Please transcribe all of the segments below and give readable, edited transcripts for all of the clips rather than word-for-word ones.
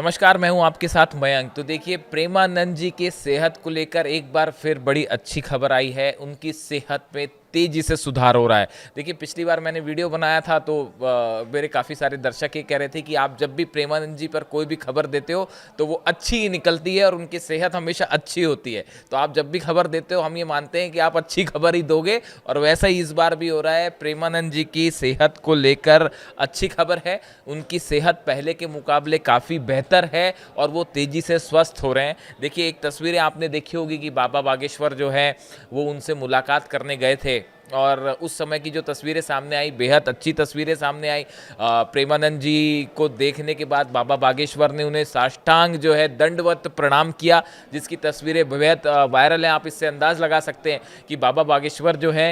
नमस्कार, मैं हूं आपके साथ मयंक। तो देखिए, प्रेमानंद जी के सेहत को लेकर एक बार फिर बड़ी अच्छी खबर आई है। उनकी सेहत में तेजी से सुधार हो रहा है। देखिए, पिछली बार मैंने वीडियो बनाया था तो मेरे काफ़ी सारे दर्शक ये कह रहे थे कि आप जब भी प्रेमानंद जी पर कोई भी खबर देते हो तो वो अच्छी ही निकलती है और उनकी सेहत हमेशा अच्छी होती है। तो आप जब भी खबर देते हो हम ये मानते हैं कि आप अच्छी खबर ही दोगे, और वैसा ही इस बार भी हो रहा है। प्रेमानंद जी की सेहत को लेकर अच्छी खबर है। उनकी सेहत पहले के मुकाबले काफ़ी बेहतर है और वो तेज़ी से स्वस्थ हो रहे हैं। देखिए, एक तस्वीरें आपने देखी होगी कि बाबा बागेश्वर जो है वो उनसे मुलाकात करने गए थे, और उस समय की जो तस्वीरें सामने आई, बेहद अच्छी तस्वीरें सामने आई। प्रेमानंद जी को देखने के बाद बाबा बागेश्वर ने उन्हें साष्टांग जो है दंडवत प्रणाम किया, जिसकी तस्वीरें बेहद वायरल हैं। आप इससे अंदाज़ लगा सकते हैं कि बाबा बागेश्वर जो है,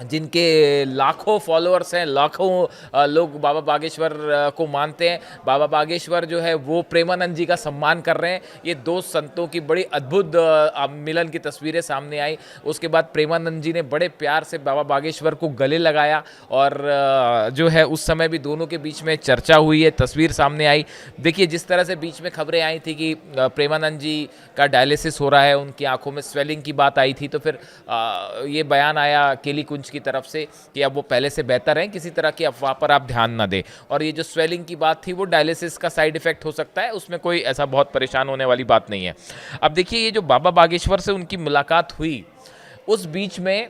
जिनके लाखों फॉलोअर्स हैं, लाखों लोग बाबा बागेश्वर को मानते हैं, बाबा बागेश्वर जो है वो प्रेमानंद जी का सम्मान कर रहे हैं। ये दो संतों की बड़ी अद्भुत मिलन की तस्वीरें सामने आई। उसके बाद प्रेमानंद जी ने बड़े प्यार से बाबा बागेश्वर को गले लगाया, और जो है उस समय भी दोनों के बीच में चर्चा हुई है, तस्वीर सामने आई। देखिए, जिस तरह से बीच में खबरें आई थी कि प्रेमानंद जी का डायलिसिस हो रहा है, उनकी आंखों में स्वेलिंग की बात आई थी, तो फिर ये बयान आया केली कुंज की तरफ से कि अब वो पहले से बेहतर हैं, किसी तरह की अफवाह पर आप ध्यान ना दें। और ये जो स्वेलिंग की बात थी वो डायलिसिस का साइड इफेक्ट हो सकता है, उसमें कोई ऐसा बहुत परेशान होने वाली बात नहीं है। अब देखिए, ये जो बाबा बागेश्वर से उनकी मुलाकात हुई, उस बीच में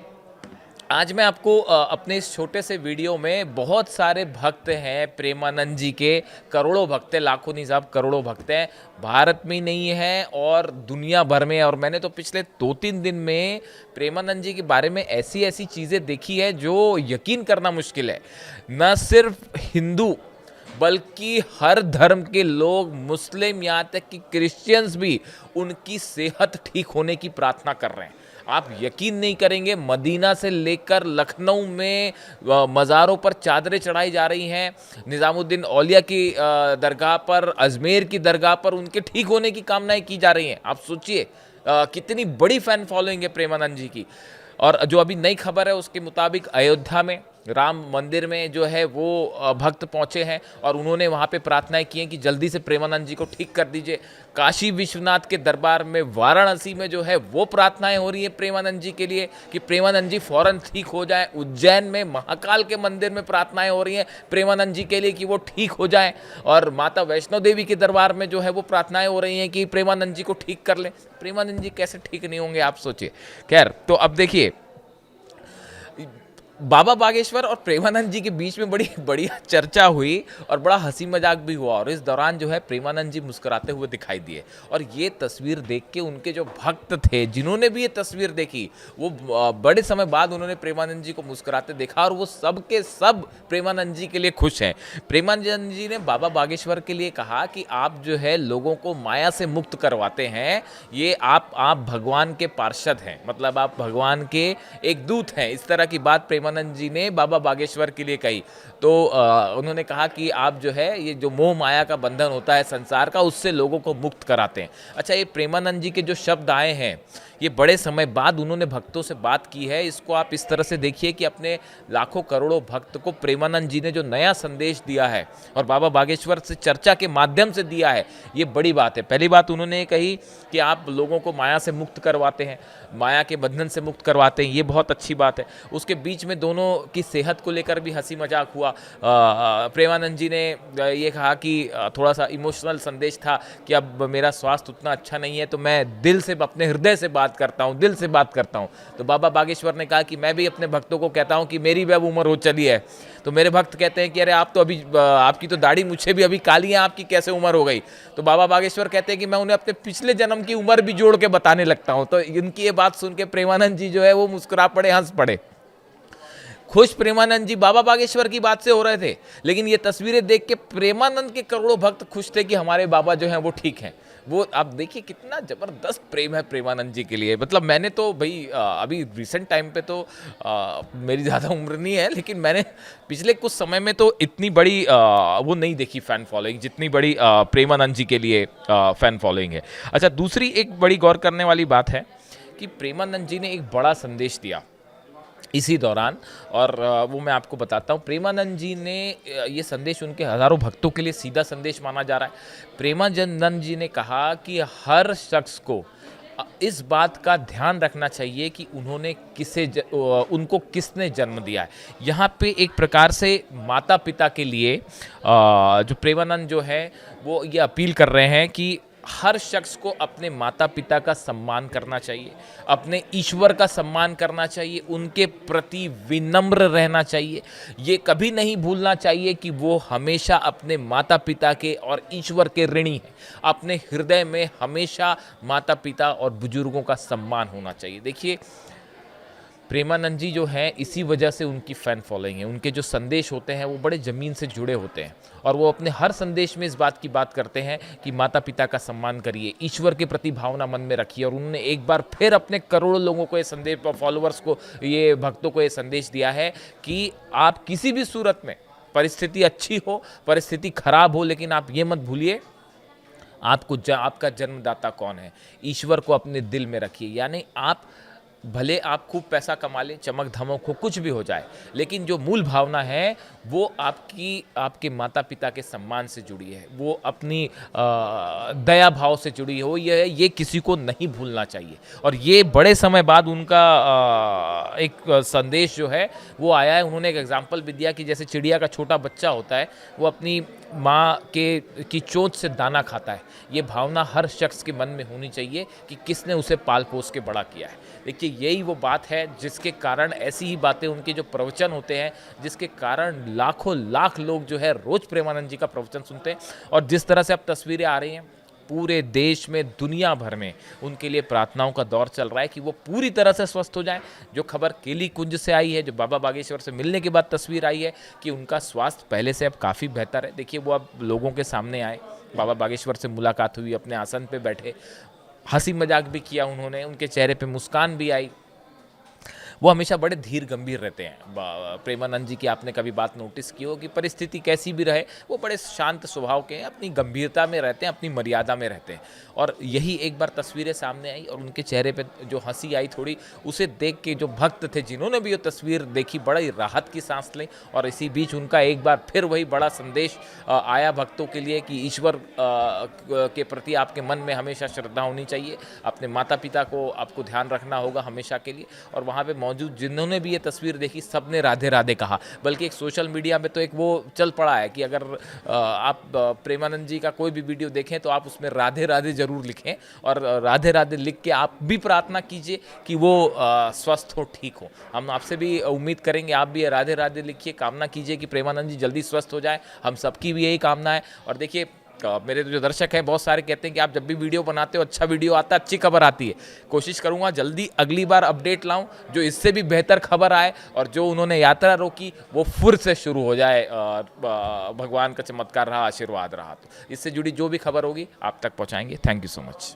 आज मैं आपको अपने इस छोटे से वीडियो में, बहुत सारे भक्त हैं प्रेमानंद जी के, करोड़ों भक्त हैं, लाखों नहीं साहब करोड़ों भक्त हैं, भारत में ही नहीं है और दुनिया भर में। और मैंने तो पिछले 2-3 दिन में प्रेमानंद जी के बारे में ऐसी ऐसी चीज़ें देखी है जो यकीन करना मुश्किल है। न सिर्फ हिंदू बल्कि हर धर्म के लोग, मुस्लिम यहाँ तक कि क्रिश्चियंस भी उनकी सेहत ठीक होने की प्रार्थना कर रहे हैं। आप यकीन नहीं करेंगे, मदीना से लेकर लखनऊ में मज़ारों पर चादरें चढ़ाई जा रही हैं। निज़ामुद्दीन औलिया की दरगाह पर, अजमेर की दरगाह पर उनके ठीक होने की कामनाएं की जा रही हैं। आप सोचिए कितनी बड़ी फ़ैन फॉलोइंग है प्रेमानंद जी की। और जो अभी नई खबर है उसके मुताबिक अयोध्या में राम मंदिर में जो है वो भक्त पहुंचे हैं और उन्होंने वहां पे प्रार्थनाएं की हैं कि जल्दी से प्रेमानंद जी को ठीक कर दीजिए। काशी विश्वनाथ के दरबार में, वाराणसी में जो है वो प्रार्थनाएं हो रही हैं प्रेमानंद जी के लिए कि प्रेमानंद जी फौरन ठीक हो जाएं। उज्जैन में महाकाल के मंदिर में प्रार्थनाएं हो रही हैं प्रेमानंद जी के लिए कि वो ठीक हो जाएं। और माता वैष्णो देवी के दरबार में जो है वो प्रार्थनाएं हो रही हैं कि प्रेमानंद जी को ठीक कर लें। प्रेमानंद जी कैसे ठीक नहीं होंगे, आप सोचिए। खैर, तो अब देखिए, बाबा बागेश्वर और प्रेमानंद जी के बीच में बड़ी बढ़िया चर्चा हुई और बड़ा हंसी मजाक भी हुआ, और इस दौरान जो है प्रेमानंद जी मुस्कुराते हुए दिखाई दिए। और ये तस्वीर देख के उनके जो भक्त थे, जिन्होंने भी ये तस्वीर देखी, वो बड़े समय बाद उन्होंने प्रेमानंद जी को मुस्कुराते देखा, और वो सब के सब प्रेमानंद जी के लिए खुश हैं। प्रेमानंद जी ने बाबा बागेश्वर के लिए कहा कि आप जो है लोगों को माया से मुक्त करवाते हैं, ये आप भगवान के पार्षद हैं, मतलब आप भगवान के एक दूत हैं। इस तरह की बात प्रेमानंद जी ने बाबा बागेश्वर के लिए कही। तो उन्होंने कहा कि आप जो है ये जो मोह माया का बंधन होता है संसार का, उससे लोगों को मुक्त कराते हैं। अच्छा, ये प्रेमानंद जी के जो शब्द आए हैं, ये बड़े समय बाद उन्होंने भक्तों से बात की है। इसको आप इस तरह से देखिए कि अपने लाखों करोड़ों भक्त को प्रेमानंद जी ने जो नया संदेश दिया है और बाबा बागेश्वर से चर्चा के माध्यम से दिया है, ये बड़ी बात है। पहली बात उन्होंने कही कि आप लोगों को माया से मुक्त करवाते हैं, माया के बंधन से मुक्त करवाते हैं, ये बहुत अच्छी बात है। उसके बीच में दोनों की सेहत को लेकर भी हंसी मजाक हुआ। प्रेमानंद जी ने ये कहा कि थोड़ा सा इमोशनल संदेश था कि अब मेरा स्वास्थ्य उतना अच्छा नहीं है, तो मैं दिल से, अपने हृदय से बात करता हूँ, दिल से बात करता हूँ। तो बाबा बागेश्वर ने कहा कि मैं भी अपने भक्तों को कहता हूँ कि मेरी भी अब उम्र हो चली है। तो मेरे भक्त कहते हैं कि अरे आप तो अभी, आपकी तो दाढ़ी मुझे भी अभी काली है, आपकी कैसे उम्र हो गई? तो बाबा बागेश्वर कहते हैं कि मैं उन्हें अपने पिछले जन्म की उम्र भी जोड़ के बताने लगता हूँ। तो इनकी ये बात सुन के प्रेमानंद जी जो है वो मुस्कुरा पड़े, हंस पड़े। खुश प्रेमानंद जी बाबा बागेश्वर की बात से हो रहे थे, लेकिन ये तस्वीरें देख के प्रेमानंद के करोड़ों भक्त खुश थे कि हमारे बाबा जो हैं वो ठीक हैं। वो आप देखिए कितना ज़बरदस्त प्रेम है प्रेमानंद जी के लिए। मतलब मैंने तो भाई अभी रिसेंट टाइम पे तो मेरी ज़्यादा उम्र नहीं है, लेकिन मैंने पिछले कुछ समय में तो इतनी बड़ी वो नहीं देखी फ़ैन फॉलोइंग, जितनी बड़ी प्रेमानंद जी के लिए फ़ैन फॉलोइंग है। अच्छा, दूसरी एक बड़ी गौर करने वाली बात है कि प्रेमानंद जी ने एक बड़ा संदेश दिया इसी दौरान। और वो मैं आपको बताता हूँ, प्रेमानंद जी ने ये संदेश उनके हज़ारों भक्तों के लिए सीधा संदेश माना जा रहा है। प्रेमानंद जी ने कहा कि हर शख्स को इस बात का ध्यान रखना चाहिए कि उन्होंने उनको किसने जन्म दिया है। यहाँ पे एक प्रकार से माता पिता के लिए जो प्रेमानंद जो है वो ये अपील कर रहे हैं कि हर शख्स को अपने माता पिता का सम्मान करना चाहिए, अपने ईश्वर का सम्मान करना चाहिए, उनके प्रति विनम्र रहना चाहिए। ये कभी नहीं भूलना चाहिए कि वो हमेशा अपने माता पिता के और ईश्वर के ऋणी हैं। अपने हृदय में हमेशा माता पिता और बुजुर्गों का सम्मान होना चाहिए। देखिए, प्रेमानंद जी जो हैं, इसी वजह से उनकी फ़ैन फॉलोइंग है। उनके जो संदेश होते हैं वो बड़े ज़मीन से जुड़े होते हैं और वो अपने हर संदेश में इस बात की बात करते हैं कि माता पिता का सम्मान करिए, ईश्वर के प्रति भावना मन में रखिए। और उन्होंने एक बार फिर अपने करोड़ों लोगों को ये संदेश, फॉलोअर्स को, ये भक्तों को ये संदेश दिया है कि आप किसी भी सूरत में, परिस्थिति अच्छी हो, परिस्थिति खराब हो, लेकिन आप ये मत भूलिए आपका जन्मदाता कौन है। ईश्वर को अपने दिल में रखिए। यानी आप भले आप खूब पैसा कमा लें, चमक धमक हो, कुछ भी हो जाए, लेकिन जो मूल भावना है वो आपके माता पिता के सम्मान से जुड़ी है, वो अपनी दया भाव से जुड़ी हो। ये किसी को नहीं भूलना चाहिए। और ये बड़े समय बाद उनका एक संदेश जो है वो आया है। उन्होंने एक एग्जाम्पल भी दिया कि जैसे चिड़िया का छोटा बच्चा होता है, वो अपनी माँ की चोंच से दाना खाता है। ये भावना हर शख्स के मन में होनी चाहिए कि किसने उसे पाल पोस के बड़ा किया है। देखिए, यही वो बात है जिसके कारण ऐसी ही बातें, उनके जो प्रवचन होते हैं, जिसके कारण लाखों लाख लोग जो है रोज़ प्रेमानंद जी का प्रवचन सुनते हैं। और जिस तरह से अब तस्वीरें आ रही हैं, पूरे देश में, दुनिया भर में उनके लिए प्रार्थनाओं का दौर चल रहा है कि वो पूरी तरह से स्वस्थ हो जाएं। जो खबर केली कुंज से आई है, जो बाबा बागेश्वर से मिलने के बाद तस्वीर आई है कि उनका स्वास्थ्य पहले से अब काफ़ी बेहतर है। देखिए, वो अब लोगों के सामने आए, बाबा बागेश्वर से मुलाकात हुई, अपने आसन पे बैठे, हंसी मजाक भी किया उन्होंने, उनके चेहरे पे मुस्कान भी आई। वो हमेशा बड़े धीर गंभीर रहते हैं। प्रेमानंद जी की आपने कभी बात नोटिस की हो कि परिस्थिति कैसी भी रहे, वो बड़े शांत स्वभाव के हैं, अपनी गंभीरता में रहते हैं, अपनी मर्यादा में रहते हैं। और यही एक बार तस्वीरें सामने आई और उनके चेहरे पे जो हंसी आई थोड़ी, उसे देख के जो भक्त थे, जिन्होंने भी ये तस्वीर देखी, बड़ी राहत की सांस ली। और इसी बीच उनका एक बार फिर वही बड़ा संदेश आया भक्तों के लिए कि ईश्वर के प्रति आपके मन में हमेशा श्रद्धा होनी चाहिए, अपने माता पिता को आपको ध्यान रखना होगा हमेशा के लिए। और वहाँ पे मौजूद जिन्होंने भी ये तस्वीर देखी, सब ने राधे राधे कहा। बल्कि एक सोशल मीडिया में तो एक वो चल पड़ा है कि अगर आप प्रेमानंद जी का कोई भी वीडियो देखें तो आप उसमें राधे राधे ज़रूर लिखें, और राधे राधे लिख के आप भी प्रार्थना कीजिए कि वो स्वस्थ हो, ठीक हो। हम आपसे भी उम्मीद करेंगे, आप भी राधे राधे लिखिए, कामना कीजिए कि प्रेमानंद जी जल्दी स्वस्थ हो जाए। हम सबकी भी यही कामना है। और देखिए, मेरे जो दर्शक हैं बहुत सारे कहते हैं कि आप जब भी वीडियो बनाते हो, अच्छा वीडियो आता है, अच्छी खबर आती है। कोशिश करूंगा जल्दी अगली बार अपडेट लाऊं जो इससे भी बेहतर खबर आए, और जो उन्होंने यात्रा रोकी वो फिर से शुरू हो जाए। भगवान का चमत्कार रहा, आशीर्वाद रहा, तो इससे जुड़ी जो भी खबर होगी आप तक पहुंचाएंगे। Thank you so much.